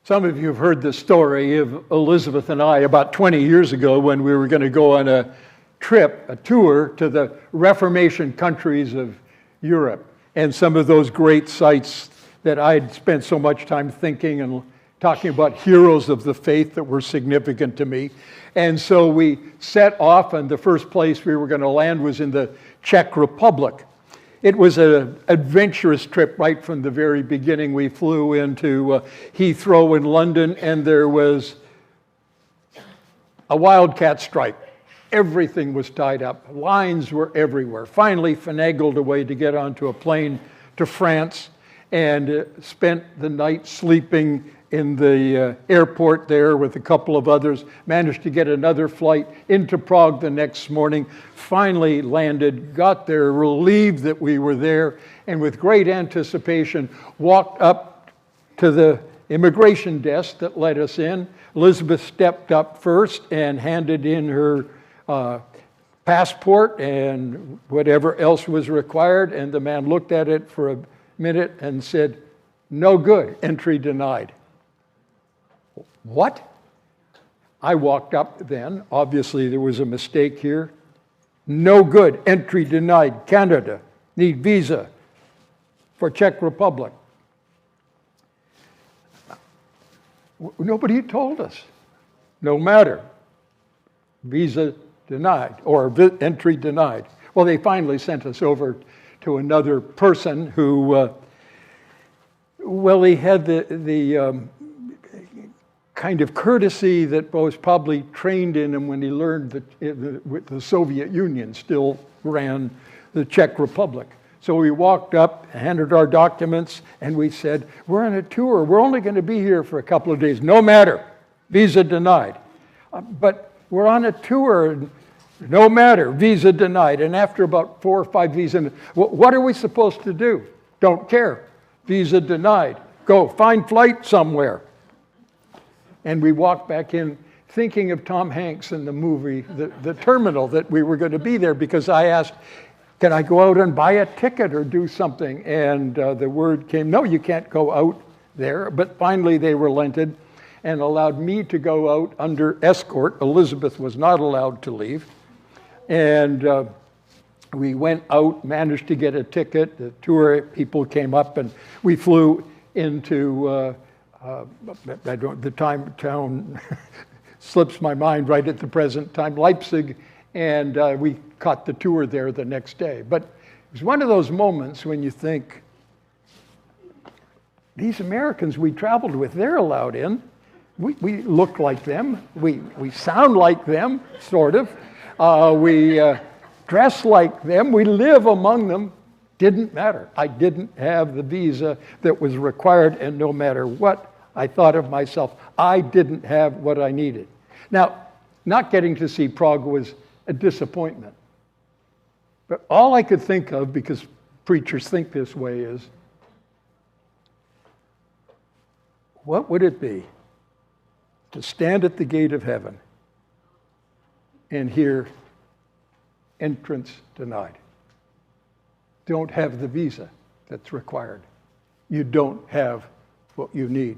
Some of you have heard the story of Elizabeth and I about 20 years ago when we were going to go on a tour to the Reformation countries of Europe, and some of those great sites that I'd spent so much time thinking and talking about heroes of the faith that were significant to me. And so we set off, and the first place we were going to land was in the Czech Republic. It was an adventurous trip right from the very beginning. We flew into Heathrow in London, and there was a wildcat strike. Everything was tied up. Lines were everywhere. Finally finagled a way to get onto a plane to France, and spent the night sleeping in the airport there with a couple of others. Managed to get another flight into Prague the next morning. Finally landed, got there, relieved that we were there, and with great anticipation walked up to the immigration desk that let us in. Elizabeth stepped up first and handed in her passport and whatever else was required, and the man looked at it for a minute and said, "No good, entry denied." What? I walked up then. Obviously, there was a mistake here. "No good, entry denied. Canada, need visa for Czech Republic." Nobody told us. No matter. Visa denied, or entry denied. Well, they finally sent us over to another person who, he had the kind of courtesy that was probably trained in him when he learned that the Soviet Union still ran the Czech Republic. So we walked up, handed our documents, and we said, "We're on a tour. We're only going to be here for a couple of days." "No matter. Visa denied." "But we're on a tour." "No matter. Visa denied." And after about 4 or 5 visas, "What are we supposed to do?" "Don't care. Visa denied. Go find flight somewhere." And we walked back in thinking of Tom Hanks in the movie, the Terminal, that we were going to be there, because I asked, "Can I go out and buy a ticket or do something?" And the word came, "No, you can't go out there." But finally they relented and allowed me to go out under escort. Elizabeth was not allowed to leave. And we went out, managed to get a ticket. The tour people came up, and we flew into town slips my mind right at the present time, Leipzig, and we caught the tour there the next day. But it was one of those moments when you think, these Americans we traveled with, they're allowed in. We look like them. We sound like them, sort of. We dress like them. We live among them. Didn't matter. I didn't have the visa that was required, and no matter what I thought of myself, I didn't have what I needed. Now, not getting to see Prague was a disappointment. But all I could think of, because preachers think this way, is, what would it be to stand at the gate of heaven and hear entrance denied? Don't have the visa that's required. You don't have what you need.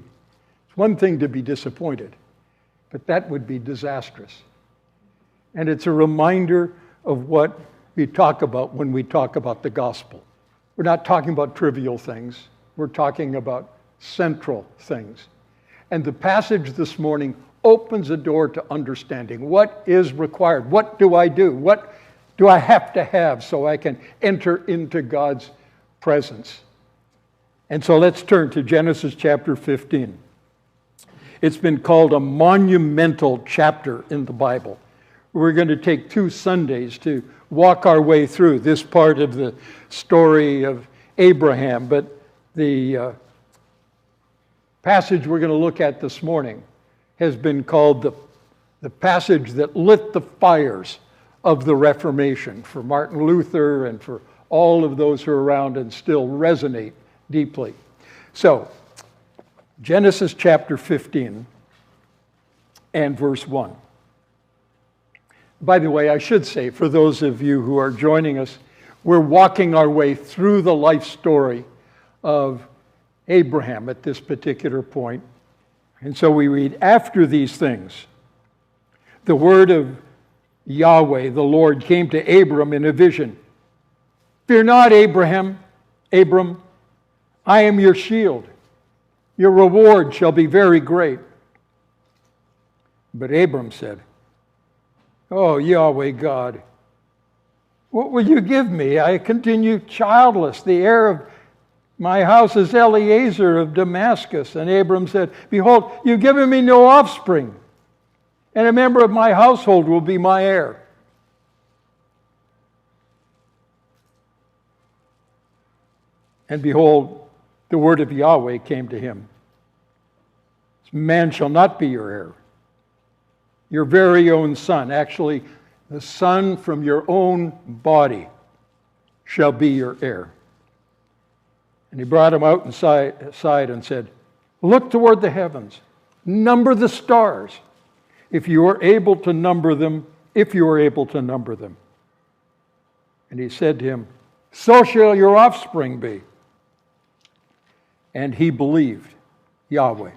It's one thing to be disappointed, but that would be disastrous. And it's a reminder of what we talk about when we talk about the gospel. We're not talking about trivial things. We're talking about central things. And the passage this morning opens a door to understanding what is required. What do I do? What do I have to have so I can enter into God's presence? And so let's turn to Genesis chapter 15. It's been called a monumental chapter in the Bible. We're going to take 2 Sundays to walk our way through this part of the story of Abraham. But the passage we're going to look at this morning has been called the passage that lit the fires of the Reformation for Martin Luther and for all of those who are around and still resonate deeply. So, Genesis chapter 15 and verse 1. By the way, I should say, for those of you who are joining us, we're walking our way through the life story of Abraham at this particular point. And so we read, after these things, the word of Yahweh, the Lord, came to Abram in a vision. Fear not, Abram, I am your shield. Your reward shall be very great. But Abram said, Oh, Yahweh God, what will you give me? I continue childless. The heir of my house is Eliezer of Damascus. And Abram said, Behold, you've given me no offspring, and a member of my household will be my heir. And behold, the word of Yahweh came to him. Man shall not be your heir. Your very own son, actually the son from your own body, shall be your heir. And he brought him out aside and said, Look toward the heavens, number the stars, if you are able to number them, And he said to him, So shall your offspring be. And he believed Yahweh,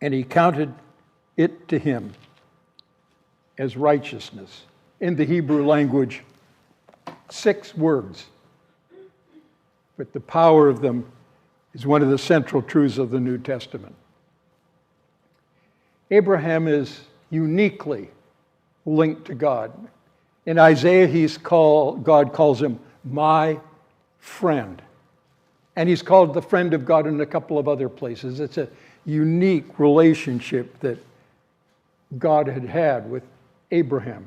and he counted it to him as righteousness. In the Hebrew language, 6 words, but the power of them is one of the central truths of the New Testament. Abraham is uniquely linked to God. In Isaiah, God calls him my friend. And he's called the friend of God in a couple of other places. It's a unique relationship that God had with Abraham.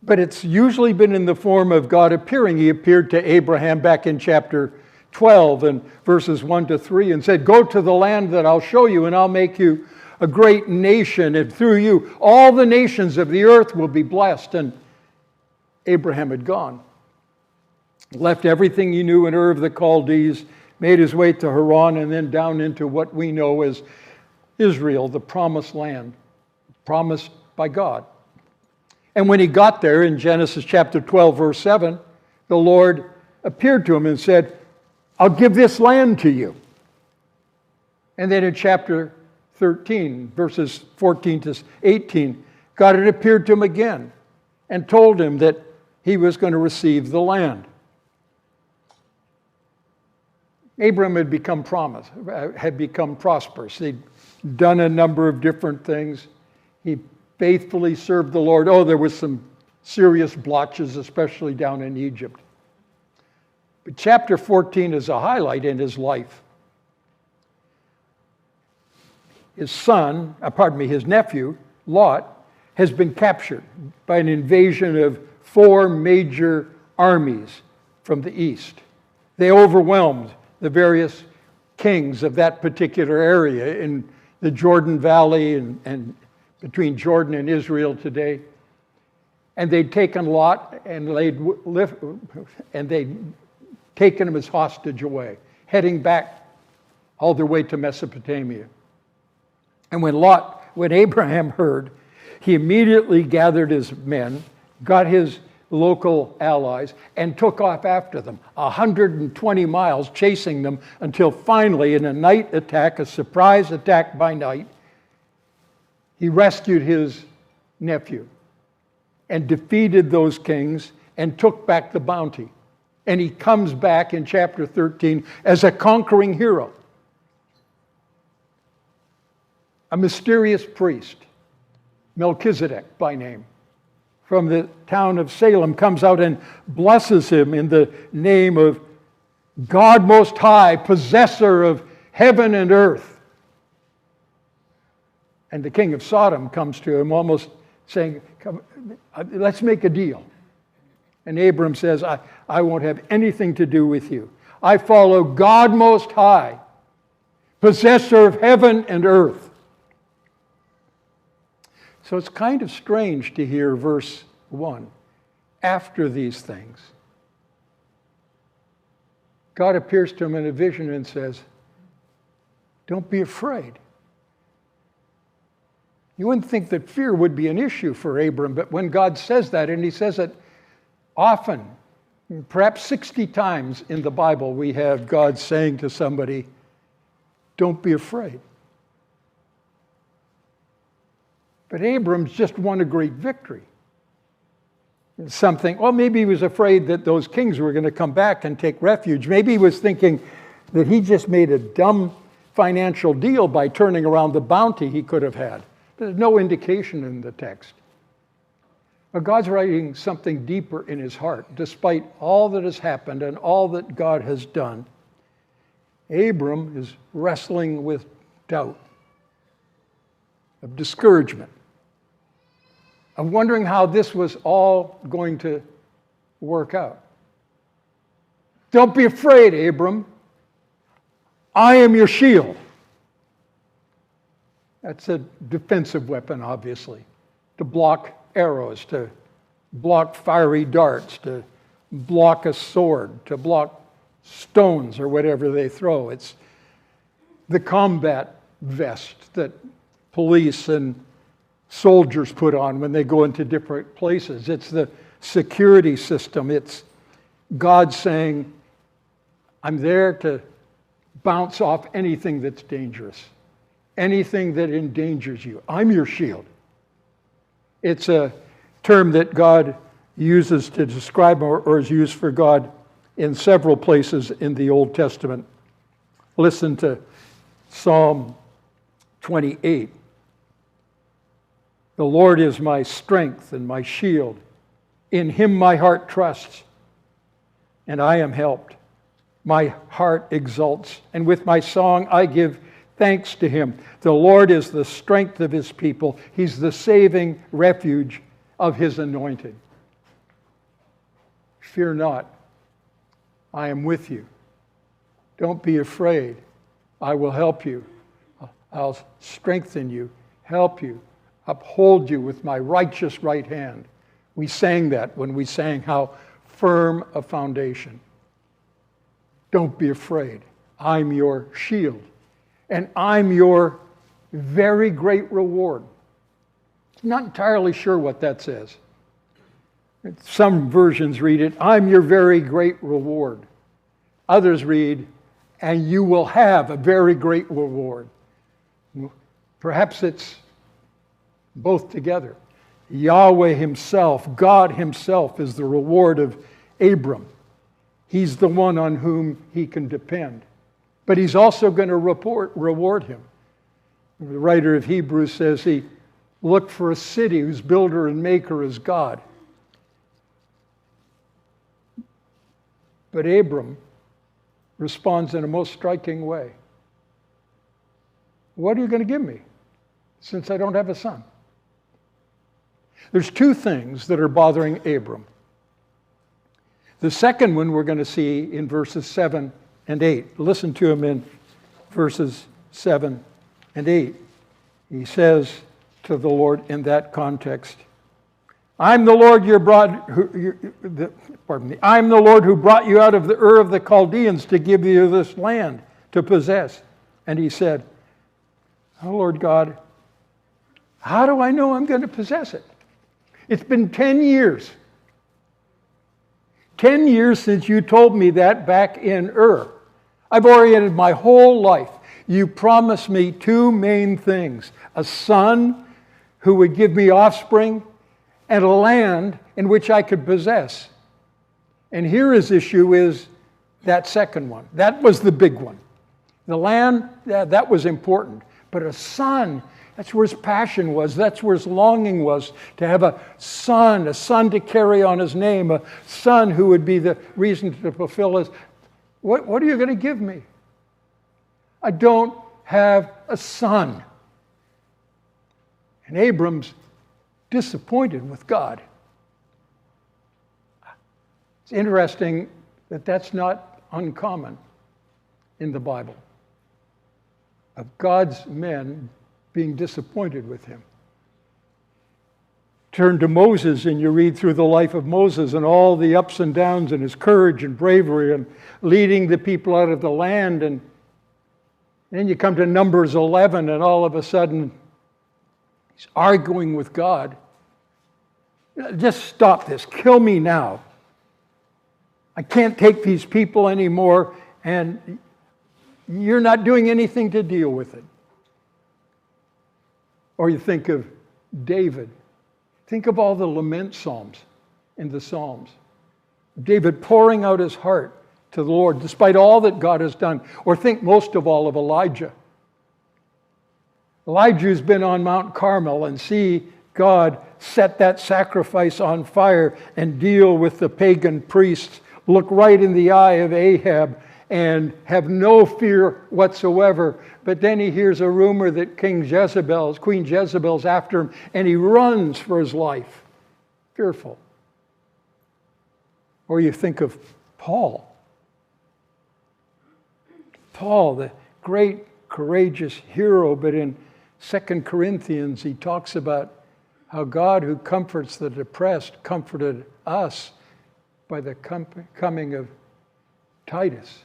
But it's usually been in the form of God appearing. He appeared to Abraham back in chapter 12 and verses 1 to 3 and said, Go to the land that I'll show you, and I'll make you a great nation, and through you all the nations of the earth will be blessed. And Abraham had gone. Left everything he knew in Ur of the Chaldees, made his way to Haran, and then down into what we know as Israel, the promised land, promised by God. And when he got there in Genesis chapter 12, verse 7, the Lord appeared to him and said, I'll give this land to you. And then in chapter 13, verses 14 to 18, God had appeared to him again and told him that he was going to receive the land. Abram had become prosperous. He'd done a number of different things. He faithfully served the Lord. Oh, there was some serious blotches, especially down in Egypt. But chapter 14 is a highlight in his life. His nephew, Lot, has been captured by an invasion of 4 major armies from the east. They overwhelmed the various kings of that particular area in the Jordan Valley and between Jordan and Israel today. And they'd taken Lot and they'd taken him as hostage away, heading back all the way to Mesopotamia. And when Abraham heard, he immediately gathered his men, got his local allies, and took off after them, 120 miles chasing them, until finally, in a night attack, a surprise attack by night, he rescued his nephew and defeated those kings and took back the bounty. And he comes back in chapter 13 as a conquering hero. A mysterious priest, Melchizedek by name, from the town of Salem, comes out and blesses him in the name of God Most High, possessor of heaven and earth. And the king of Sodom comes to him almost saying, Come, let's make a deal. And Abram says, I won't have anything to do with you. I follow God Most High, possessor of heaven and earth. So it's kind of strange to hear verse 1. After these things, God appears to him in a vision and says, don't be afraid. You wouldn't think that fear would be an issue for Abram, but when God says that, and he says it often, perhaps 60 times in the Bible, we have God saying to somebody, Don't be afraid. But Abram's just won a great victory. Something, well, maybe he was afraid that those kings were going to come back and take refuge. Maybe he was thinking that he just made a dumb financial deal by turning around the bounty he could have had. There's no indication in the text. But God's writing something deeper in his heart. Despite all that has happened and all that God has done, Abram is wrestling with doubt, of discouragement, of wondering how this was all going to work out. Don't be afraid, Abram. I am your shield. That's a defensive weapon, obviously, to block arrows, to block fiery darts, to block a sword, to block stones or whatever they throw. It's the combat vest that police and soldiers put on when they go into different places. It's the security system. It's God saying, I'm there to bounce off anything that's dangerous, anything that endangers you. I'm your shield. It's a term that God uses to describe or is used for God in several places in the Old Testament. Listen to Psalm 28. The Lord is my strength and my shield. In him my heart trusts, and I am helped. My heart exults, and with my song I give thanks to him. The Lord is the strength of his people. He's the saving refuge of his anointed. Fear not, I am with you. Don't be afraid. I will help you. I'll strengthen you, help you, uphold you with my righteous right hand. We sang that when we sang how firm a foundation. Don't be afraid. I'm your shield. And I'm your very great reward. I'm not entirely sure what that says. Some versions read it, I'm your very great reward. Others read, and you will have a very great reward. Perhaps it's both together. Yahweh himself, God himself, is the reward of Abram. He's the one on whom he can depend. But he's also going to reward him. The writer of Hebrews says he looked for a city whose builder and maker is God. But Abram responds in a most striking way. What are you going to give me since I don't have a son? There's two things that are bothering Abram. The second one we're going to see in verses 7 and 8. Listen to him in verses 7 and 8. He says to the Lord in that context, I'm the Lord I'm the Lord who brought you out of the Ur of the Chaldeans to give you this land to possess. And he said, oh Lord God, how do I know I'm going to possess it? It's been 10 years. 10 years since you told me that back in Ur. I've oriented my whole life. You promised me two main things. A son who would give me offspring and a land in which I could possess. And here his issue is that second one. That was the big one. The land, that was important. But a son, that's where his passion was. That's where his longing was, to have a son to carry on his name, a son who would be the reason to fulfill his. What are you going to give me? I don't have a son. And Abram's disappointed with God. It's interesting that that's not uncommon in the Bible, of God's men being disappointed with him. Turn to Moses and you read through the life of Moses and all the ups and downs and his courage and bravery and leading the people out of the land. And then you come to Numbers 11 and all of a sudden he's arguing with God. Just stop this. Kill me now. I can't take these people anymore. And you're not doing anything to deal with it. Or you think of David. Think of all the lament psalms in the Psalms. David pouring out his heart to the Lord despite all that God has done. Or think most of all of Elijah. Elijah's been on Mount Carmel and see God set that sacrifice on fire and deal with the pagan priests, look right in the eye of Ahab and have no fear whatsoever. But then he hears a rumor that Queen Jezebel's after him, and he runs for his life, fearful. Or you think of Paul. Paul, the great, courageous hero, but in 2 Corinthians he talks about how God who comforts the depressed comforted us by the coming of Titus.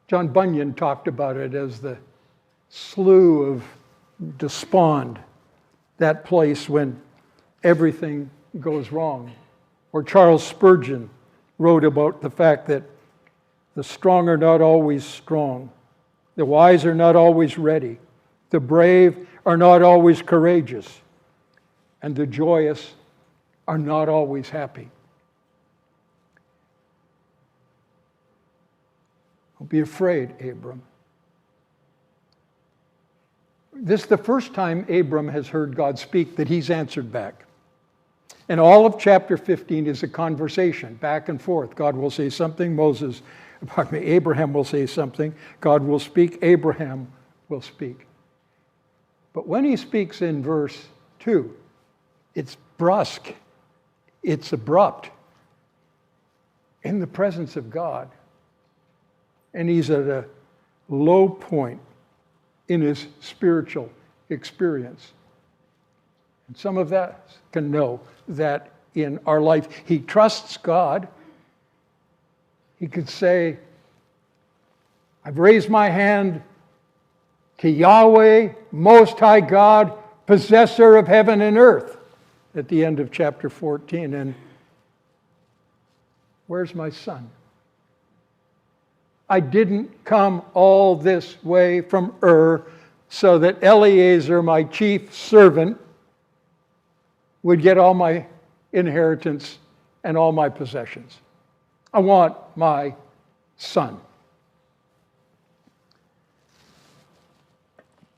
John Bunyan talked about it as the slough of despond, that place when everything goes wrong. Or Charles Spurgeon wrote about the fact that the strong are not always strong, the wise are not always ready, the brave are not always courageous, and the joyous are not always happy. Don't be afraid, Abram. This is the first time Abram has heard God speak that he's answered back. And all of chapter 15 is a conversation, back and forth. God will say something, Abraham will say something, God will speak, Abraham will speak. But when he speaks in verse 2, it's brusque, it's abrupt, in the presence of God. And he's at a low point in his spiritual experience. And some of us can know that in our life. He trusts God. He could say, I've raised my hand to Yahweh, Most High God, possessor of heaven and earth, at the end of chapter 14. And where's my son? I didn't come all this way from Ur so that Eliezer, my chief servant, would get all my inheritance and all my possessions. I want my son.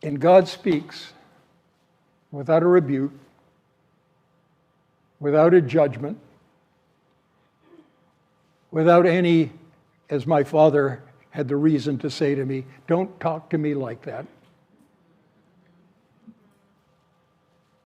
And God speaks without a rebuke, without a judgment, without any, as my father had the reason to say to me, don't talk to me like that.